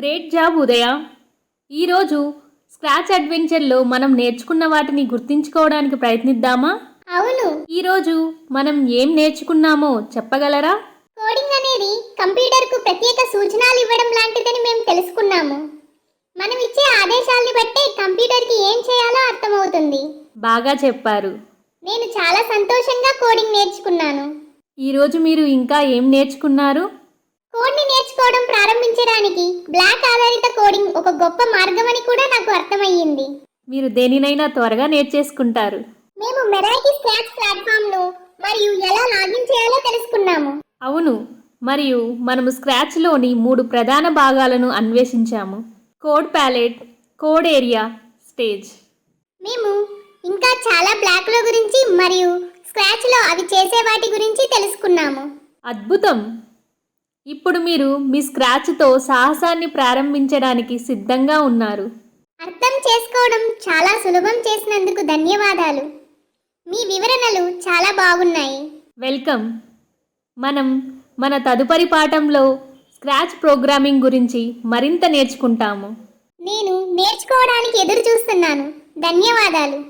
Great job ఉదయ. ఈరోజు scratch అడ్వెంచర్లో మనం నేర్చుకున్న వాటిని గుర్తించుకోవడానికి ప్రయత్నిద్దామా? అవును. ఈరోజు మనం ఏం నేర్చుకున్నామో చెప్పగలరా? కోడింగ్ అనేది కంప్యూటర్కు ప్రత్యేక సూచనలు ఇవ్వడం లాంటిదని మేము తెలుసుకున్నాము. మనం ఇచ్చే ఆదేశాలని బట్టే కంప్యూటర్కి ఏం చేయాలో అర్థమవుతుంది. బాగా చెప్పారు. నేను చాలా సంతోషంగా కోడింగ్ నేర్చుకున్నాను. ఈరోజు మీరు ఇంకా ఏం నేర్చుకున్నారు? కోడ్ని నేర్చుకోవడం ప్రారంభించడానికి బ్లాక్ ఆధారిత కోడింగ్ ఒక గొప్ప మార్గమని కూడా నాకు అర్థమయ్యింది. మీరు దేనినైనా త్వరగా నేర్చేసుకుంటారు. మేము మెరాకి స్క్రాచ్ ప్లాట్ఫామ్ను మరియు ఎలా లాగిన్ చేయాలో తెలుసుకున్నాము. అవును, మరియు మనము స్క్రాచ్లోని 3 ప్రధాన భాగాలను అన్వేషించాము: code palette, code area, stage. మేము ఇంకా చాలా బ్లాక్ల గురించి మరియు స్క్రాచ్లో అవి చేసే వాటి గురించి తెలుసుకున్నాము. అద్భుతం! ఇప్పుడు మీరు మీ స్క్రాచ్తో సాహసాన్ని ప్రారంభించడానికి సిద్ధంగా ఉన్నారు. అర్థం చేసుకోవడం చాలా సులభం చేసినందుకు ధన్యవాదాలు. మీ వివరణలు చాలా బాగున్నాయి. వెల్కమ్. మనం మన తదుపరి పాఠంలో స్క్రాచ్ ప్రోగ్రామింగ్ గురించి మరింత నేర్చుకుంటాము. నేను నేర్చుకోవడానికి ఎదురు చూస్తున్నాను. ధన్యవాదాలు.